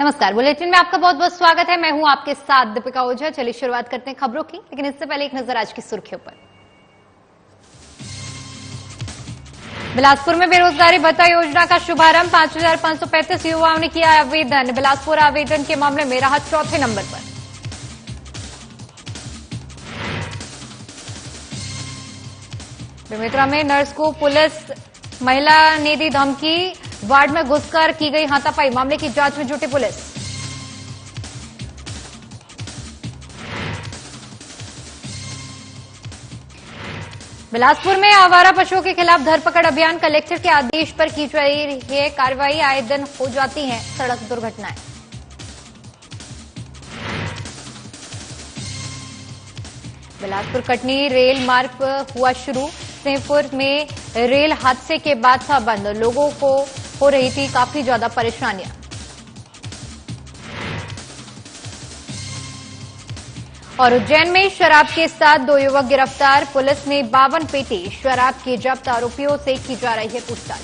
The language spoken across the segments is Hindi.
नमस्कार, बुलेटिन में आपका बहुत बहुत स्वागत है। मैं हूं आपके साथ दीपिका ओझा। चलिए शुरुआत करते हैं खबरों की, लेकिन इससे पहले एक नजर आज की सुर्खियों पर। बिलासपुर में बेरोजगारी भत्ता योजना का शुभारंभ, 5,535 युवाओं ने किया आवेदन। बिलासपुर आवेदन के मामले में रहा चौथे नंबर पर। बेमेतरा में नर्स को पुलिस महिला ने दी धमकी, वार्ड में घुसकर की गई हाथापाई, मामले की जांच में जुटी पुलिस। बिलासपुर में आवारा पशुओं के खिलाफ धरपकड़ अभियान, कलेक्टर के आदेश पर की जा रही है कार्रवाई। आए दिन हो जाती हैं सड़क दुर्घटनाएं। बिलासपुर कटनी रेल मार्ग हुआ शुरू, सिंहपुर में रेल हादसे के बाद था बंद, लोगों को हो रही थी काफी ज्यादा परेशानियां। और उज्जैन में शराब के साथ 2 युवक गिरफ्तार, पुलिस ने 52 पेटी शराब की जब्त, आरोपियों से की जा रही है पूछताछ।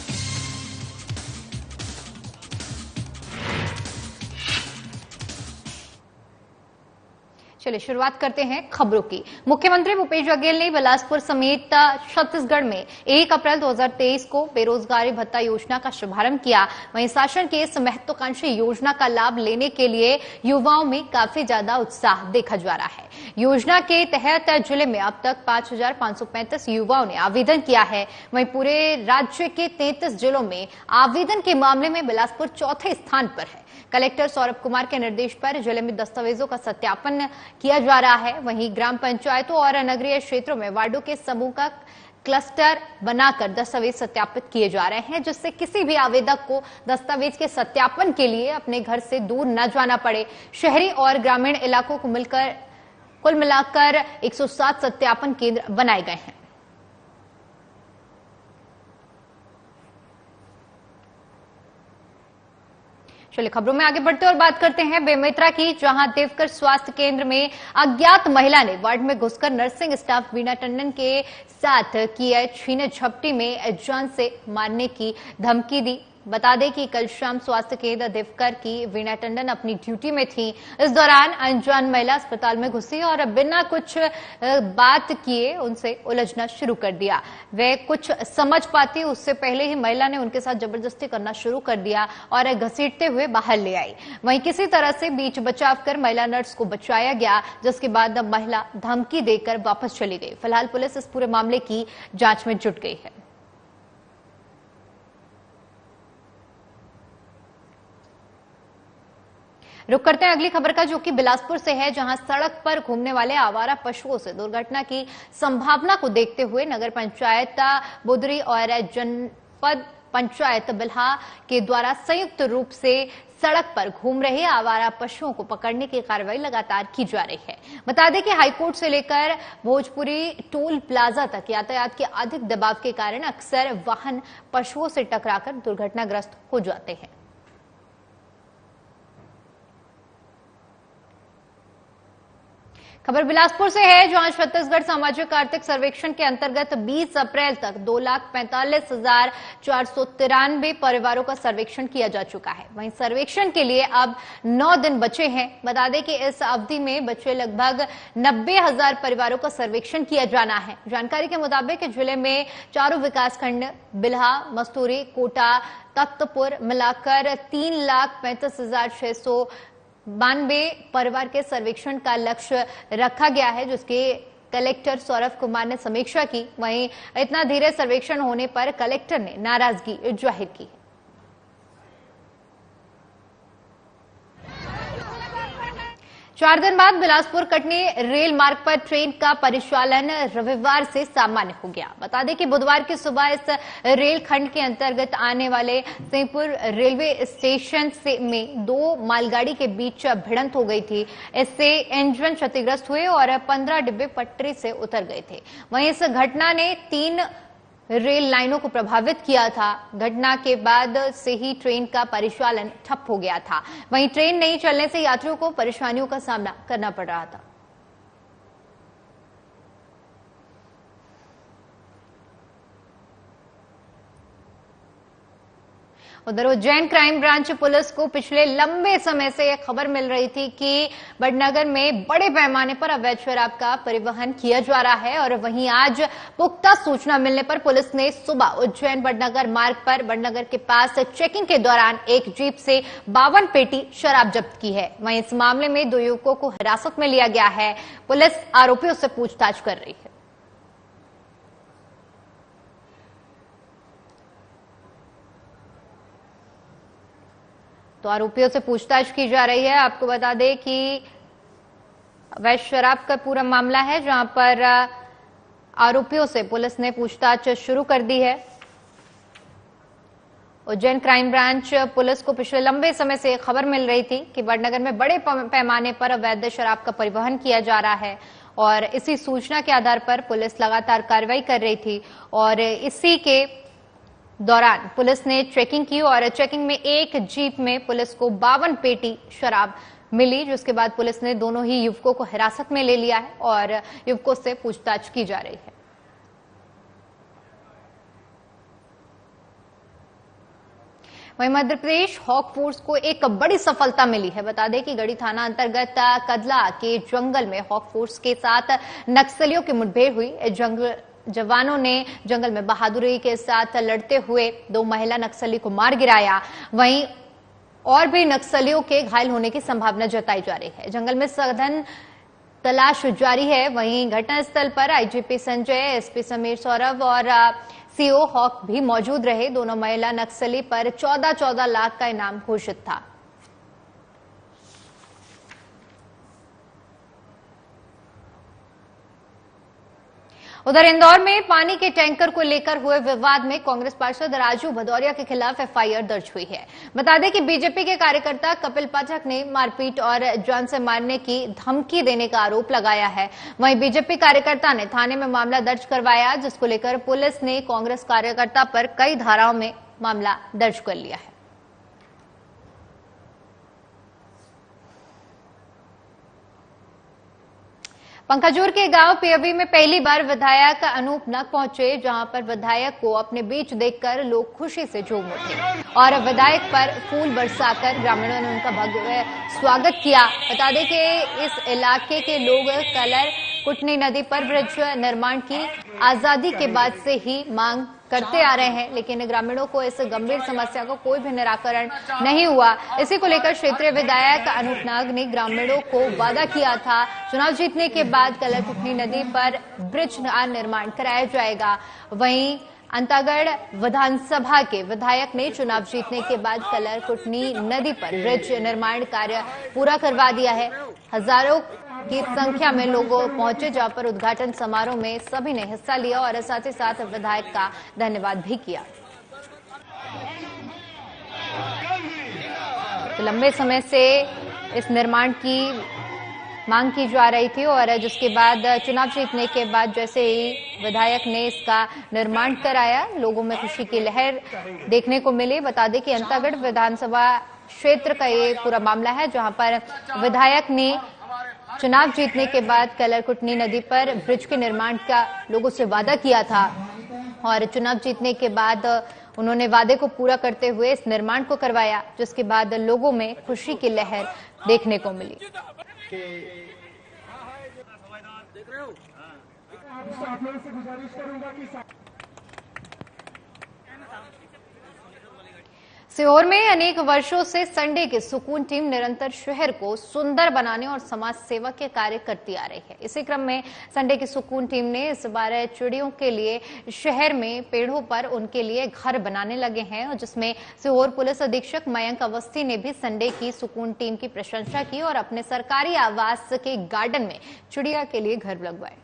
चलिए शुरुआत करते हैं खबरों की। मुख्यमंत्री भूपेश बघेल ने बिलासपुर समेत छत्तीसगढ़ में 1 अप्रैल 2023 को बेरोजगारी भत्ता योजना का शुभारंभ किया। वहीं शासन की इस महत्वाकांक्षी योजना का लाभ लेने के लिए युवाओं में काफी ज्यादा उत्साह देखा जा रहा है। योजना के तहत जिले में अब तक 5,535 युवाओं ने आवेदन किया है। वहीं पूरे राज्य के 33 जिलों में आवेदन के मामले में बिलासपुर चौथे स्थान पर है। कलेक्टर सौरभ कुमार के निर्देश पर जिले में दस्तावेजों का सत्यापन किया जा रहा है। वहीं ग्राम पंचायतों और नगरीय क्षेत्रों में वार्डों के समूह का क्लस्टर बनाकर दस्तावेज सत्यापित किए जा रहे हैं, जिससे किसी भी आवेदक को दस्तावेज के सत्यापन के लिए अपने घर से दूर न जाना पड़े। शहरी और ग्रामीण इलाकों को कुल मिलाकर 107 सत्यापन केंद्र बनाए गए हैं। चलिए खबरों में आगे बढ़ते और बात करते हैं बेमेतरा की, जहां देवकर स्वास्थ्य केंद्र में अज्ञात महिला ने वार्ड में घुसकर नर्सिंग स्टाफ वीणा टंडन के साथ किए छीने झपटी में जान से मारने की धमकी दी। बता दें कि कल शाम स्वास्थ्य केंद्र देवकर की वीणा टंडन अपनी ड्यूटी में थी। इस दौरान अनजान महिला अस्पताल में घुसी और बिना कुछ बात किए उनसे उलझना शुरू कर दिया। वे कुछ समझ पाती उससे पहले ही महिला ने उनके साथ जबरदस्ती करना शुरू कर दिया और घसीटते हुए बाहर ले आई। वहीं किसी तरह से बीच बचाव कर महिला नर्स को बचाया गया, जिसके बाद महिला धमकी देकर वापस चली गई। फिलहाल पुलिस इस पूरे मामले की जांच में जुट गई है। रुक करते हैं अगली खबर का, जो कि बिलासपुर से है, जहां सड़क पर घूमने वाले आवारा पशुओं से दुर्घटना की संभावना को देखते हुए नगर पंचायत बुदरी और जनपद पंचायत बिल्हा के द्वारा संयुक्त रूप से सड़क पर घूम रहे आवारा पशुओं को पकड़ने की कार्रवाई लगातार की जा रही है। बता दें कि हाईकोर्ट से लेकर भोजपुरी टोल प्लाजा तक यातायात के अधिक दबाव के कारण अक्सर वाहन पशुओं से टकराकर दुर्घटनाग्रस्त हो जाते हैं। खबर बिलासपुर से है, जहां छत्तीसगढ़ सामाजिक आर्थिक सर्वेक्षण के अंतर्गत 20 अप्रैल तक 2,45,493 परिवारों का सर्वेक्षण किया जा चुका है। वहीं सर्वेक्षण के लिए अब 9 दिन बचे हैं। बता दें कि इस अवधि में बचे लगभग 90,000 परिवारों का सर्वेक्षण किया जाना है। जानकारी के मुताबिक जिले में चारों विकासखंड बिल्हा, मस्तूरी, कोटा, तख्तपुर मिलाकर 3,35,692 परिवार के सर्वेक्षण का लक्ष्य रखा गया है, जिसके कलेक्टर सौरभ कुमार ने समीक्षा की। वहीं इतना धीरे सर्वेक्षण होने पर कलेक्टर ने नाराजगी जाहिर की। 4 दिन बाद बिलासपुर कटनी रेल मार्ग पर ट्रेन का परिचालन रविवार से सामान्य हो गया। बता दें कि बुधवार की सुबह इस रेल खंड के अंतर्गत आने वाले सिंहपुर रेलवे स्टेशन में 2 मालगाड़ी के बीच भिड़ंत हो गई थी। इससे इंजन क्षतिग्रस्त हुए और 15 डिब्बे पटरी से उतर गए थे। वहीं इस घटना ने 3 रेल लाइनों को प्रभावित किया था। घटना के बाद से ही ट्रेन का परिचालन ठप हो गया था। वहीं ट्रेन नहीं चलने से यात्रियों को परेशानियों का सामना करना पड़ रहा था। उधर उज्जैन क्राइम ब्रांच पुलिस को पिछले लंबे समय से यह खबर मिल रही थी कि बड़नगर में बड़े पैमाने पर अवैध शराब का परिवहन किया जा रहा है और वहीं आज पुख्ता सूचना मिलने पर पुलिस ने सुबह उज्जैन बड़नगर मार्ग पर बड़नगर के पास चेकिंग के दौरान एक जीप से 52 पेटी शराब जब्त की है। वहीं इस मामले में 2 युवकों को हिरासत में लिया गया है। पुलिस आरोपियों से पूछताछ कर रही है। तो आरोपियों से पूछताछ की जा रही है। आपको बता दें कि अवैध शराब का पूरा मामला है, जहां पर आरोपियों से पुलिस ने पूछताछ शुरू कर दी है। उज्जैन क्राइम ब्रांच पुलिस को पिछले लंबे समय से खबर मिल रही थी कि बड़नगर में बड़े पैमाने पर अवैध शराब का परिवहन किया जा रहा है और इसी सूचना के आधार पर पुलिस लगातार कार्रवाई कर रही थी और इसी के दौरान पुलिस ने चेकिंग की और चेकिंग में एक जीप में पुलिस को 52 पेटी शराब मिली, जिसके बाद पुलिस ने दोनों ही युवकों को हिरासत में ले लिया है और युवकों से पूछताछ की जा रही है। वहीं मध्य प्रदेश हॉक फोर्स को एक बड़ी सफलता मिली है। बता दें कि गढ़ी थाना अंतर्गत कदला के जंगल में हॉक फोर्स के साथ नक्सलियों की मुठभेड़ हुई। जवानों ने जंगल में बहादुरी के साथ लड़ते हुए 2 महिला नक्सली को मार गिराया। वहीं और भी नक्सलियों के घायल होने की संभावना जताई जा रही है। जंगल में सघन तलाश जारी है। वहीं घटनास्थल पर आईजीपी संजय, एसपी समीर सौरभ और सीओ हॉक भी मौजूद रहे। दोनों महिला नक्सली पर 14-14 लाख का इनाम घोषित था। उधर इंदौर में पानी के टैंकर को लेकर हुए विवाद में कांग्रेस पार्षद राजू भदौरिया के खिलाफ एफआईआर दर्ज हुई है। बता दें कि बीजेपी के कार्यकर्ता कपिल पाठक ने मारपीट और जान से मारने की धमकी देने का आरोप लगाया है। वहीं बीजेपी कार्यकर्ता ने थाने में मामला दर्ज करवाया, जिसको लेकर पुलिस ने कांग्रेस कार्यकर्ता पर कई धाराओं में मामला दर्ज कर लिया है। पंखाजूर के गांव पियवी में पहली बार विधायक अनूप नाग पहुंचे, जहां पर विधायक को अपने बीच देखकर लोग खुशी से झूम उठे और विधायक पर फूल बरसाकर ग्रामीणों ने उनका भव्य स्वागत किया। बता दें कि इस इलाके के लोग कलर कुटनी नदी पर ब्रिज निर्माण की आजादी के बाद से ही मांग करते आ रहे हैं, लेकिन ग्रामीणों को इस गंभीर समस्या को कोई भी निराकरण नहीं हुआ। इसी को लेकर क्षेत्रीय विधायक अनूप नाग ने ग्रामीणों को वादा किया था, चुनाव जीतने के बाद कलरकुटनी नदी पर ब्रिज का निर्माण कराया जाएगा। वहीं अंतागढ़ विधानसभा के विधायक ने चुनाव जीतने के बाद कलरकुटनी नदी पर ब्रिज निर्माण कार्य पूरा करवा दिया है। हजारों की संख्या में लोग पहुंचे, जहां पर उद्घाटन समारोह में सभी ने हिस्सा लिया और साथ ही साथ विधायक का धन्यवाद भी किया। तो लंबे समय से इस निर्माण की मांग की जा रही थी और जिसके बाद चुनाव जीतने के बाद जैसे ही विधायक ने इसका निर्माण कराया, लोगों में खुशी की लहर देखने को मिली। बता दें कि अंतागढ़ विधानसभा क्षेत्र का ये पूरा मामला है, जहां पर विधायक ने चुनाव जीतने के बाद कलरकुटनी नदी पर ब्रिज के निर्माण का लोगों से वादा किया था और चुनाव जीतने के बाद उन्होंने वादे को पूरा करते हुए इस निर्माण को करवाया, जिसके बाद लोगों में खुशी की लहर देखने को मिली। सीहोर में अनेक वर्षों से संडे की सुकून टीम निरंतर शहर को सुंदर बनाने और समाज सेवा के कार्य करती आ रही है। इसी क्रम में संडे की सुकून टीम ने इस बार चिड़ियों के लिए शहर में पेड़ों पर उनके लिए घर बनाने लगे हैं, और जिसमें सीहोर पुलिस अधीक्षक मयंक अवस्थी ने भी संडे की सुकून टीम की प्रशंसा की और अपने सरकारी आवास के गार्डन में चिड़िया के लिए घर लगवाए।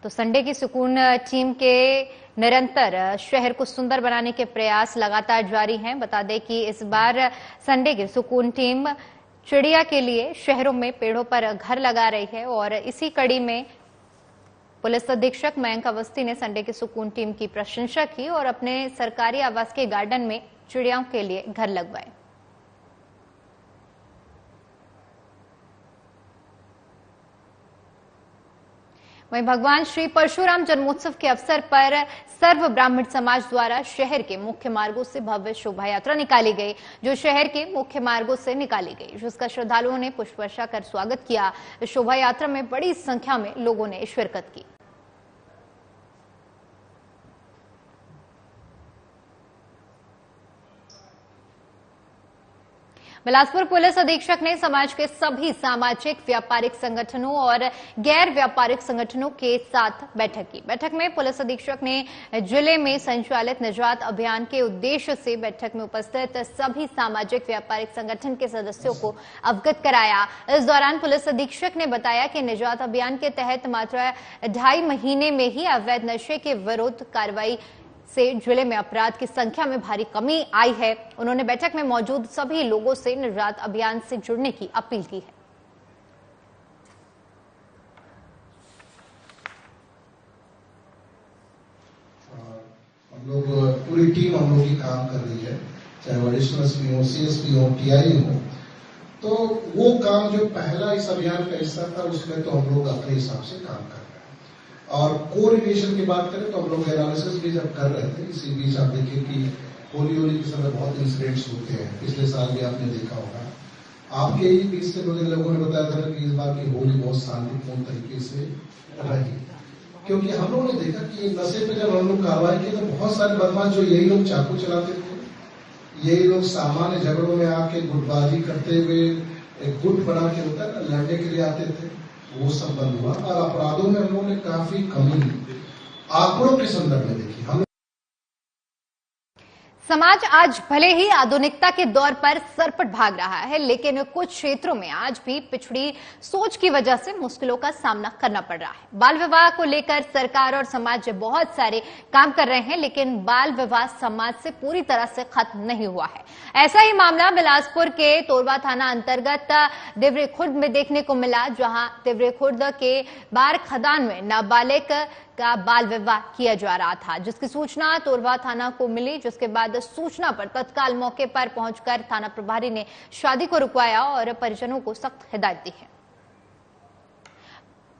तो संडे की सुकून टीम के निरंतर शहर को सुंदर बनाने के प्रयास लगातार जारी हैं। बता दें कि इस बार संडे की सुकून टीम चिड़िया के लिए शहरों में पेड़ों पर घर लगा रही है और इसी कड़ी में पुलिस अधीक्षक मयंक अवस्थी ने संडे की सुकून टीम की प्रशंसा की और अपने सरकारी आवास के गार्डन में चिड़ियाओं के लिए घर लगवाए। वहीं भगवान श्री परशुराम जन्मोत्सव के अवसर पर सर्व ब्राह्मण समाज द्वारा शहर के मुख्य मार्गों से भव्य शोभा यात्रा निकाली गई, जो शहर के मुख्य मार्गों से निकाली गई, जिसका श्रद्धालुओं ने पुष्प वर्षा कर स्वागत किया। इस शोभा यात्रा में बड़ी संख्या में लोगों ने शिरकत की। बिलासपुर पुलिस अधीक्षक ने समाज के सभी सामाजिक व्यापारिक संगठनों और गैर व्यापारिक संगठनों के साथ बैठक की। बैठक में पुलिस अधीक्षक ने जिले में संचालित निजात अभियान के उद्देश्य से बैठक में उपस्थित सभी सामाजिक व्यापारिक संगठन के सदस्यों को अवगत कराया। इस दौरान पुलिस अधीक्षक ने बताया कि निजात अभियान के तहत मात्र 2.5 महीने में ही अवैध नशे के विरुद्ध कार्रवाई से जिले में अपराध की संख्या में भारी कमी आई है। उन्होंने बैठक में मौजूद सभी लोगों से निजात अभियान से जुड़ने की अपील की है। हम लोग पूरी टीम हम लोग की काम कर रही है, चाहे वो एडिशनल एसपी हो, सीएसपी हो, टीआई हो, तो वो काम जो पहला इस अभियान का हिस्सा था उसमें तो हम लोग अपने हिसाब से काम कर रहे हैं। और कोरिलेशन की बात करें तो हम लोग एनालिसिस भी जब कर रहे थे, इसी बीच आप देखिए कि होली के समय बहुत इंसिडेंट्स होते हैं, पिछले साल भी आपने देखा होगा। आपके ही बीच से मुझे लोगों ने बताया था कि इस बार की होली बहुत शांतिपूर्ण तरीके से रही, क्योंकि हम लोगों ने देखा कि नशे पे जब हम लोग कार्रवाई की तो बहुत सारे बदमाश जो यही लोग चाकू चलाते थे, यही लोग सामान्य झगड़ों में आके गुटबाजी करते हुए गुट बना के होता है ना, लड़ने के लिए आते थे, वो सब बंद हुआ। और अपराधों में हम लोगों ने काफी कमी आंकड़ों के संदर्भ में देखी। हम समाज आज भले ही आधुनिकता के दौर पर सरपट भाग रहा है, लेकिन कुछ क्षेत्रों में आज भी पिछड़ी सोच की वजह से मुश्किलों का सामना करना पड़ रहा है। बाल विवाह को लेकर सरकार और समाज बहुत सारे काम कर रहे हैं, लेकिन बाल विवाह समाज से पूरी तरह से खत्म नहीं हुआ है। ऐसा ही मामला बिलासपुर के तोरवा थाना अंतर्गत देवरी खुर्द में देखने को मिला, जहां देवरी खुर्द के बार खदान में नाबालिग का बाल विवाह किया जा रहा था, जिसकी सूचना तोरवा थाना को मिली। जिसके बाद सूचना पर तत्काल मौके पर पहुंचकर थाना प्रभारी ने शादी को रुकवाया और परिजनों को सख्त हिदायत दी है।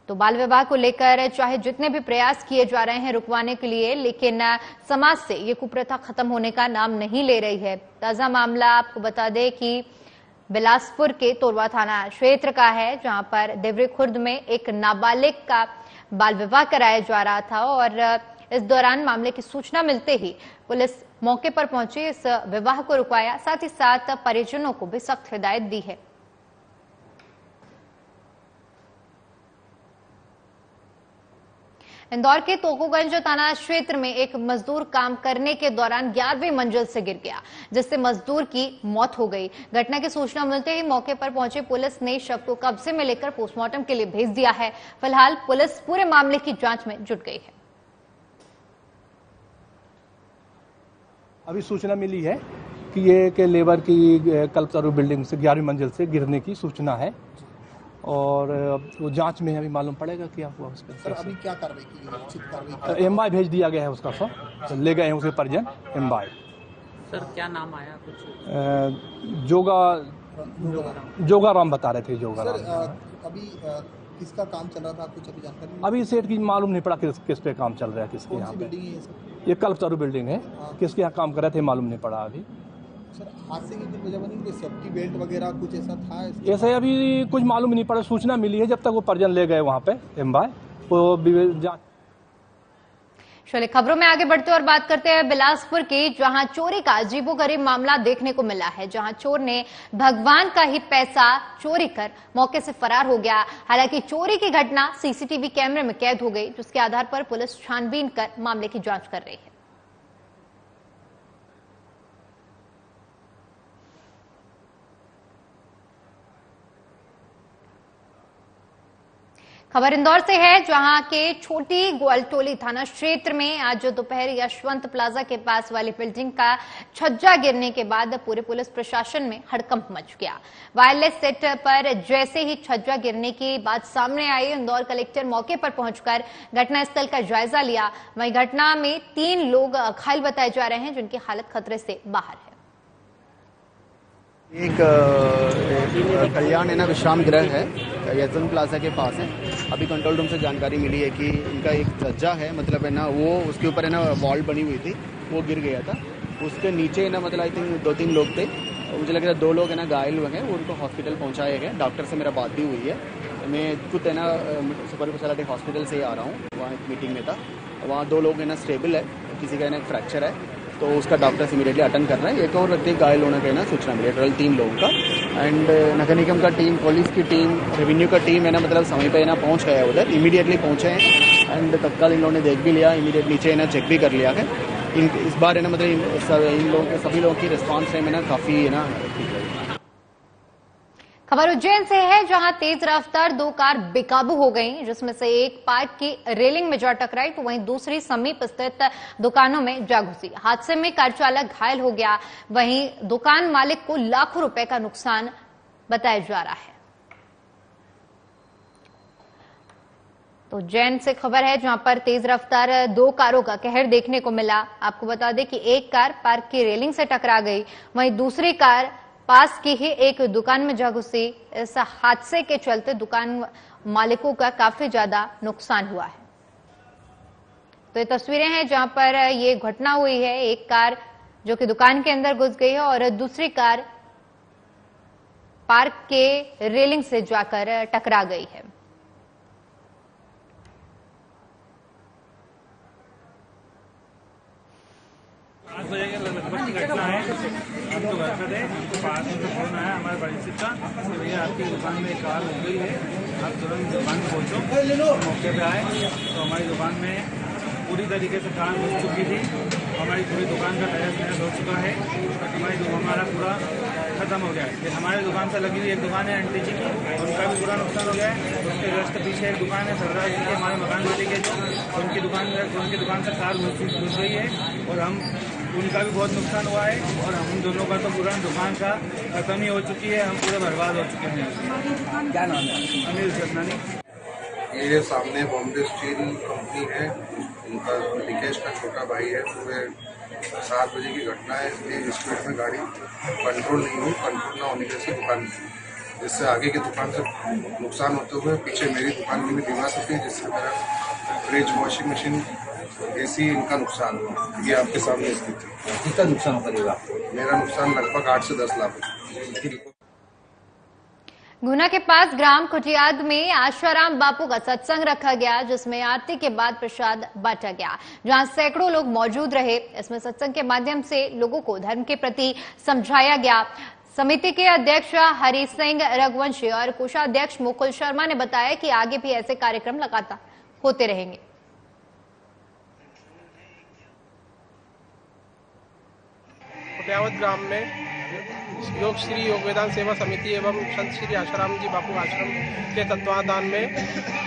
तो बाल विवाह को लेकर चाहे जितने भी प्रयास किए जा रहे हैं रुकवाने के लिए, लेकिन समाज से ये कुप्रथा खत्म होने का नाम नहीं ले रही है। ताजा मामला आपको बता दें कि बिलासपुर के तोरवा थाना क्षेत्र का है, जहां पर देवरी खुर्द में एक नाबालिग का बाल विवाह कराया जा रहा था और इस दौरान मामले की सूचना मिलते ही पुलिस मौके पर पहुंची, इस विवाह को रुकवाया, साथ ही साथ परिजनों को भी सख्त हिदायत दी है। इंदौर के तोकोगंज थाना क्षेत्र में एक मजदूर काम करने के दौरान 11वीं मंजिल से गिर गया, जिससे मजदूर की मौत हो गई। घटना की सूचना मिलते ही मौके पर पहुंची पुलिस ने शव को कब्जे में लेकर पोस्टमार्टम के लिए भेज दिया है। फिलहाल पुलिस पूरे मामले की जांच में जुट गई है। अभी सूचना मिली है कि ये के लेबर की कल्पतरू बिल्डिंग से 11वीं मंजिल से गिरने की सूचना है और वो जांच में अभी मालूम पड़ेगा क्या हुआ उस पर। सर अभी क्या कार्रवाई की गई? उचित कार्रवाई एमवाई भेज दिया गया है, उसका सब ले गए हैं उसके परिजन एमवाई। सर क्या नाम आया कुछ? जोगा राम बता रहे थे। जोगा राम। अभी किसका काम चल रहा था, कुछ अभी जानकारी? अभी सेठ की मालूम नहीं पड़ा किस पे काम चल रहा है, किसके यहाँ पे। ये कल्पतरू बिल्डिंग है, किसके यहाँ काम कर रहे थे मालूम नहीं पड़ा अभी। सर हादसे की कुछ वजह बनी, कोई सेफ्टी बेल्ट वगैरह कुछ ऐसा था? ऐसे अभी कुछ मालूम नहीं पड़ा, सूचना मिली है। जब तक वो परिजन ले गए वहाँ पे एमवाई, वो जांच। चलिए खबरों में आगे बढ़ते और बात करते हैं बिलासपुर की, जहां चोरी का अजीबोगरीब मामला देखने को मिला है, जहां चोर ने भगवान का ही पैसा चोरी कर मौके से फरार हो गया। हालांकि चोरी की घटना सीसीटीवी कैमरे में कैद हो गई, जिसके आधार पर पुलिस छानबीन कर मामले की जांच कर रही है। खबर इंदौर से है, जहां के छोटी ग्वालटोली थाना क्षेत्र में आज दोपहर यशवंत प्लाजा के पास वाली बिल्डिंग का छज्जा गिरने के बाद पूरे पुलिस प्रशासन में हड़कंप मच गया। वायरलेस सेट पर जैसे ही छज्जा गिरने की बात सामने आई, इंदौर कलेक्टर मौके पर पहुंचकर घटनास्थल का जायजा लिया। वहीं घटना में 3 लोग घायल बताए जा रहे हैं, जिनकी हालत खतरे से बाहर है। एक कल्याण है ना विश्राम गृह है, यजन प्लाजा के पास है। अभी कंट्रोल रूम से जानकारी मिली है कि इनका एक छज्जा है, मतलब है ना वो उसके ऊपर है ना वॉल बनी हुई थी, वो गिर गया था। उसके नीचे है ना मतलब आई थिंक 2-3 लोग थे, मुझे लग रहा है 2 लोग है ना घायल हुए हैं, उनको हॉस्पिटल पहुंचाया गया। डॉक्टर से मेरा बात भी हुई है। मैं खुद है ना सुपर स्पेशलिटी हॉस्पिटल से ही आ रहा हूँ, वहाँ एक मीटिंग में था। वहाँ 2 लोग है ना स्टेबल है, किसी का है ना फ्रैक्चर है, तो उसका डॉक्टर्स इमीडिएटली अटेंड कर रहे हैं। एक और व्यक्ति घायल होने का ना सूचना मिली है, टोटल 3 लोगों का। एंड नगर निगम का टीम, पुलिस की टीम, रेवेन्यू का टीम है ना मतलब समय पे ना पहुंच गया है उधर, इमीडिएटली पहुंचे हैं। एंड तत्काल इन लोगों ने देख भी लिया, इमीडिएट नीचे है ना चेक भी कर लिया है। इस बार है ना मतलब इन लोगों सभी लोगों की रिस्पॉन्स टाइम है ना काफी है ना ठीक है। खबर उज्जैन से है, जहां तेज रफ्तार 2 कार बेकाबू हो गईं, जिसमें से एक पार्क की रेलिंग में जा टकराई तो वहीं दूसरी समीप स्थित दुकानों में जा घुसी। हादसे में कार चालक घायल हो गया, वहीं दुकान मालिक को लाखों रुपए का नुकसान बताया जा रहा है। तो उज्जैन से खबर है, जहां पर तेज रफ्तार 2 कारों का कहर देखने को मिला। आपको बता दें कि एक कार पार्क की रेलिंग से टकरा गई, वहीं दूसरी कार पास की ही एक दुकान में जा घुसी। इस हादसे के चलते दुकान मालिकों का काफी ज्यादा नुकसान हुआ है। तो ये तस्वीरें हैं जहां पर ये घटना हुई है। एक कार जो कि दुकान के अंदर घुस गई है और दूसरी कार पार्क के रेलिंग से जाकर टकरा गई है। आज बजे के लगभग की घटना है। हम तो घर पर थे, हमको पास में फोन आया हमारे परिचित का कि भैया आपकी दुकान में एक कार हो गई है, आप तुरंत दुकान पहुंचो। मौके पे आए तो हमारी दुकान में पूरी तरीके से कार घुस चुकी थी। हमारी पूरी दुकान का टायर नैस हो चुका है, हमारा पूरा खत्म हो गया है। ये हमारी दुकान से लगी हुई एक दुकान है आंटी जी की, उनका भी पूरा नुकसान हो गया है। उसके जस्ट पीछे एक दुकान है सरदार जी की, हमारे मकान वाले के, जो उनकी दुकान से कार घुस गई है और उनका भी बहुत नुकसान हुआ है। और हम दोनों का तो पूरा दुकान का खत्म ही हो चुकी है, हम पूरे बर्बाद हो चुके हैं। क्या नाम है? अनिल चंदनी। ये सामने बॉम्बे स्टील कंपनी है, उनका निकेश का छोटा भाई है। सुबह 7 बजे की घटना है। तेज स्पीड में गाड़ी कंट्रोल नहीं हुई, कंट्रोल ना होने की दुकान, जिससे आगे की दुकान से नुकसान होते हुए पीछे मेरी दुकान की भी दीवार टूटी, जिससे मेरा फ्रिज, वॉशिंग मशीन, एसी, इनका नुकसान हुआ। ये आपके सामने स्थिति। कितना नुकसान होगा? मेरा नुकसान लगभग 8 से 10 लाख। गुना के पास ग्राम खुटियाद में आशाराम बापू का सत्संग रखा गया, जिसमें आरती के बाद प्रसाद बांटा गया, जहां सैकड़ों लोग मौजूद रहे। इसमें सत्संग के माध्यम से लोगों को धर्म के प्रति समझाया गया। समिति के अध्यक्ष हरि सिंह रघुवंशी और कोषाध्यक्ष मुकुल शर्मा ने बताया कि आगे भी ऐसे कार्यक्रम लगातार होते रहेंगे। खुटियावत ग्राम में योग श्री योग वेदांत सेवा समिति एवं संत श्री आशाराम जी बापू आश्रम के तत्वावधान में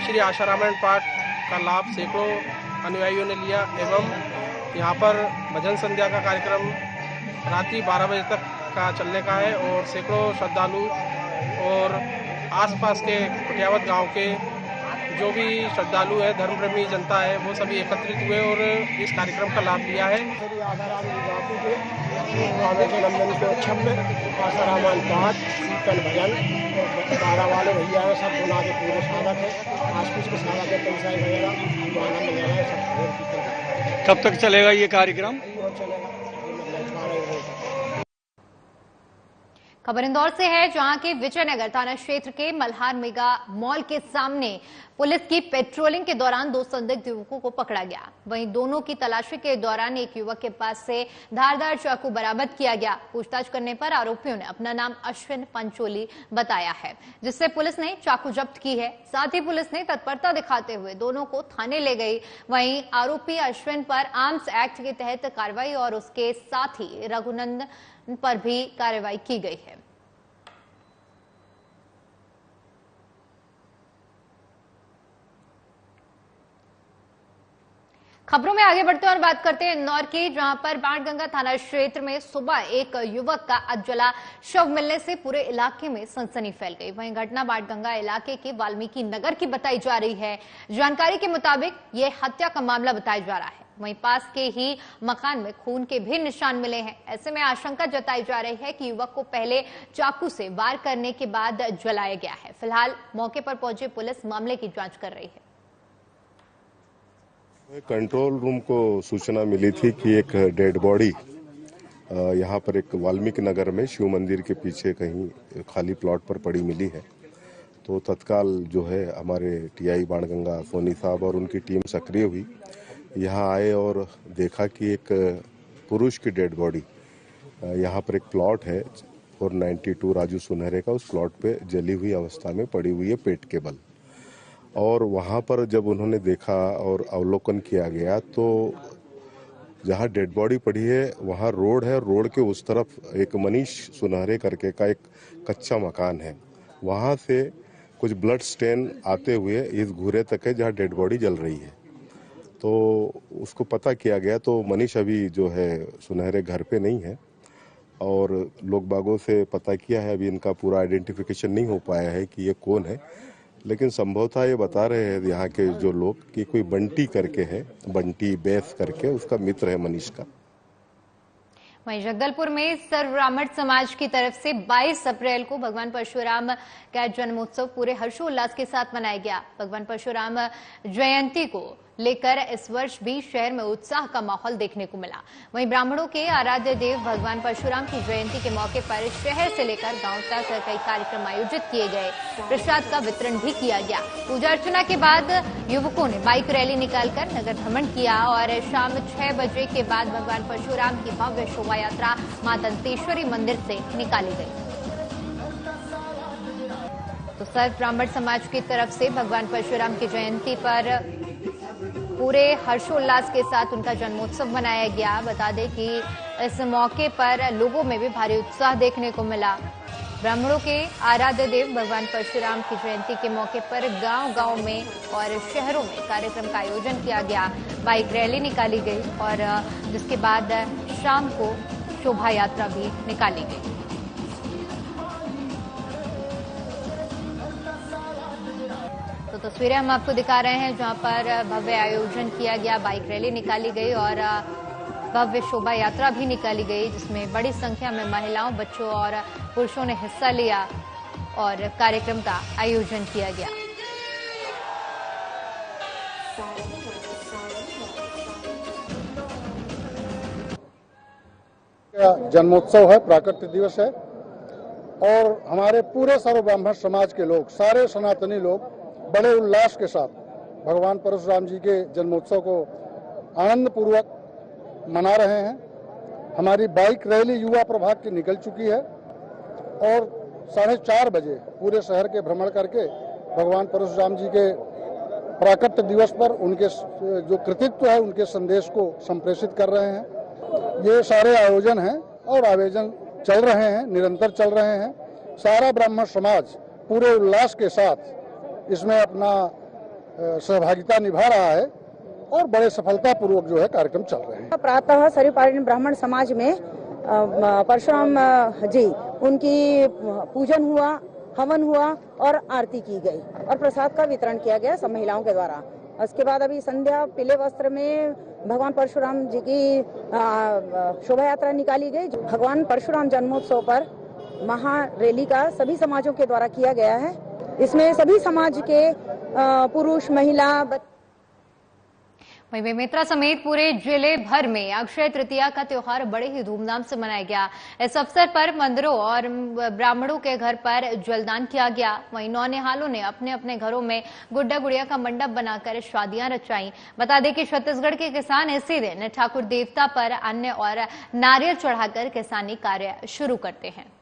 श्री आशारामायण पाठ का लाभ सैकड़ों अनुयायियों ने लिया एवं यहाँ पर भजन संध्या का कार्यक्रम रात्रि 12 बजे तक का चलने का है और सैकड़ों श्रद्धालु और आसपास के खुटियावत गांव के जो भी श्रद्धालु है, धर्मप्रेमी जनता है, वो सभी एकत्रित हुए और इस कार्यक्रम का लाभ लिया है। श्री आशाराम जी बापू के नंदन के उत्सव में आशारामायण पाठ, कीर्तन, भजन और 12 वाले भैया है, सब गुना के पूरे साधक है, आसपास के साधक है, पंचायत वगैरह आनंद वगैरह है, सब। कब तक चलेगा ये कार्यक्रम? खबर इंदौर से है, जहां के विजयनगर थाना क्षेत्र के मल्हार मेगा मॉल के सामने पुलिस की पेट्रोलिंग के दौरान 2 संदिग्ध युवकों को पकड़ा गया। वहीं दोनों की तलाशी के दौरान एक युवक के पास से धारदार चाकू बरामद किया गया। पूछताछ करने पर आरोपियों ने अपना नाम अश्विन पंचोली बताया है, जिससे पुलिस ने चाकू जब्त की है। साथ ही पुलिस ने तत्परता दिखाते हुए दोनों को थाने ले गई। वहीं आरोपी अश्विन पर आर्म्स एक्ट के तहत कार्रवाई और उसके साथ ही रघुनंदन पर भी कार्रवाई की गई है। खबरों में आगे बढ़ते हैं और बात करते हैं इंदौर की, जहां पर बाणगंगा थाना क्षेत्र में सुबह एक युवक का अधजला शव मिलने से पूरे इलाके में सनसनी फैल गई। वहीं घटना बाणगंगा इलाके के वाल्मीकि नगर की बताई जा रही है। जानकारी के मुताबिक यह हत्या का मामला बताया जा रहा है। वहीं पास के ही मकान में खून के भी निशान मिले हैं। ऐसे में आशंका जताई जा रही है कि युवक को पहले चाकू से वार करने के बाद जलाया गया है। फिलहाल मौके पर पहुंची पुलिस मामले की जांच कर रही है। कंट्रोल रूम को सूचना मिली थी कि एक डेड बॉडी यहाँ पर एक वाल्मीकि नगर में शिव मंदिर के पीछे कहीं खाली प्लॉट पर पड़ी मिली है। तो तत्काल जो है हमारे टीआई बाणगंगा सोनी साहब और उनकी टीम सक्रिय हुई, यहाँ आए और देखा कि एक पुरुष की डेड बॉडी यहाँ पर एक प्लॉट है 492 राजू सुनहरे का, उस प्लॉट पे जली हुई अवस्था में पड़ी हुई है पेट के बल। और वहाँ पर जब उन्होंने देखा और अवलोकन किया गया तो जहाँ डेड बॉडी पड़ी है वहाँ रोड है, रोड के उस तरफ एक मनीष सुनहरे करके का एक कच्चा मकान है, वहाँ से कुछ ब्लड स्टेन आते हुए इस घूरे तक है जहाँ डेड बॉडी जल रही है। तो उसको पता किया गया तो मनीष अभी जो है सुनहरे घर पे नहीं है और लोग बागों से पता किया है। अभी इनका पूरा आइडेंटिफिकेशन नहीं हो पाया है कि ये कौन है, लेकिन संभवतः ये बता रहे हैं यहाँ के जो लोग कि कोई बंटी करके है, बंटी बैस करके उसका मित्र है मनीष का। वहीं जगदलपुर में सर्व ब्राह्मण समाज की तरफ से 22 अप्रैल को भगवान परशुराम का जन्मोत्सव पूरे हर्षोल्लास के साथ मनाया गया। भगवान परशुराम जयंती को लेकर इस वर्ष भी शहर में उत्साह का माहौल देखने को मिला। वहीं ब्राह्मणों के आराध्य देव भगवान परशुराम की जयंती के मौके पर शहर से लेकर गांव तक कई कार्यक्रम आयोजित किए गए। प्रसाद का वितरण भी किया गया। पूजा अर्चना के बाद युवकों ने बाइक रैली निकालकर नगर भ्रमण किया और शाम 6 बजे के बाद भगवान परशुराम की भव्य शोभा यात्रा मां दंतेश्वरी मंदिर से निकाली गई। तो सर्व ब्राह्मण समाज की तरफ से भगवान परशुराम की जयंती पर पूरे हर्षोल्लास के साथ उनका जन्मोत्सव मनाया गया। बता दें कि इस मौके पर लोगों में भी भारी उत्साह देखने को मिला। ब्राह्मणों के आराध्य देव भगवान परशुराम की जयंती के मौके पर गांव-गांव में और शहरों में कार्यक्रम का आयोजन किया गया। बाइक रैली निकाली गई और जिसके बाद शाम को शोभा यात्रा भी निकाली गई। तो तस्वीरें हम आपको दिखा रहे हैं जहां पर भव्य आयोजन किया गया, बाइक रैली निकाली गई और भव्य शोभा यात्रा भी निकाली गई, जिसमें बड़ी संख्या में महिलाओं, बच्चों और पुरुषों ने हिस्सा लिया और कार्यक्रम का आयोजन किया गया। जन्मोत्सव है, प्राकट्य दिवस है और हमारे पूरे सर्व ब्राह्मण समाज के लोग, सारे सनातनी लोग बड़े उल्लास के साथ भगवान परशुराम जी के जन्मोत्सव को आनंद पूर्वक मना रहे हैं। हमारी बाइक रैली युवा प्रभाग की निकल चुकी है और 4:30 बजे पूरे शहर के भ्रमण करके भगवान परशुराम जी के प्राकट्य दिवस पर उनके जो कृतित्व है उनके संदेश को संप्रेषित कर रहे हैं। ये सारे आयोजन हैं और आयोजन चल रहे हैं, निरंतर चल रहे हैं। सारा ब्राह्मण समाज पूरे उल्लास के साथ इसमें अपना सहभागिता निभा रहा है और बड़े सफलतापूर्वक जो है कार्यक्रम चल रहे हैं। प्रातः सर्वपारण ब्राह्मण समाज में परशुराम जी उनकी पूजन हुआ, हवन हुआ और आरती की गई और प्रसाद का वितरण किया गया सब महिलाओं के द्वारा। उसके बाद अभी संध्या पीले वस्त्र में भगवान परशुराम जी की शोभा यात्रा निकाली गई। भगवान परशुराम जन्मोत्सव पर महा रैली का सभी समाजों के द्वारा किया गया है। इसमें सभी समाज के पुरुष, महिला, वहीं बेमेतरा समेत पूरे जिले भर में अक्षय तृतीया का त्योहार बड़े ही धूमधाम से मनाया गया। इस अवसर पर मंदिरों और ब्राह्मणों के घर पर जलदान किया गया। वहीं नौनिहालों ने अपने अपने घरों में गुड्डा गुड़िया का मंडप बनाकर शादियां रचाई। बता दें कि छत्तीसगढ़ के किसान इसी दिन ठाकुर देवता पर अन्न और नारियल चढ़ाकर किसानी कार्य शुरू करते हैं।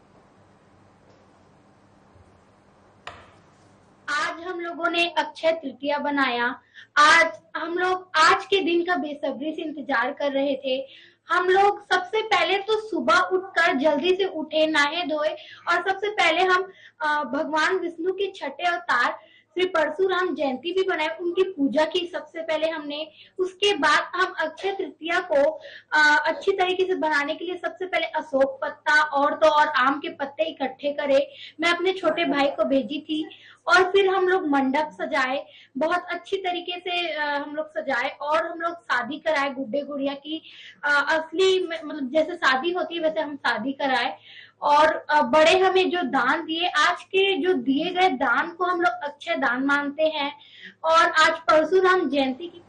आज हम लोगों ने अक्षय तृतीया बनाया। आज हम लोग आज के दिन का बेसब्री से इंतजार कर रहे थे। हम लोग सबसे पहले तो सुबह उठकर जल्दी से उठे, नहाए धोए और सबसे पहले हम भगवान विष्णु के छठे अवतार श्री परशुराम जयंती भी बनाई, उनकी पूजा की सबसे पहले हमने। उसके बाद हम अक्षय तृतीया को अच्छी तरीके से बनाने के लिए सबसे पहले अशोक पत्ता और तो और आम के पत्ते इकट्ठे करे, मैं अपने छोटे भाई को भेजी थी। और फिर हम लोग मंडप सजाए, बहुत अच्छी तरीके से हम लोग सजाए और हम लोग शादी कराए गुड्डे गुड़िया की असली मतलब जैसे शादी होती है वैसे हम शादी कराए। और बड़े हमें जो दान दिए, आज के जो दिए गए दान को हम लोग अक्षय दान मानते हैं। और आज परशुराम जयंती की।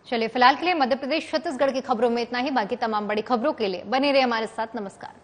चलिए फिलहाल के लिए मध्य प्रदेश छत्तीसगढ़ की खबरों में इतना ही। बाकी तमाम बड़ी खबरों के लिए बने रहे हमारे साथ। नमस्कार।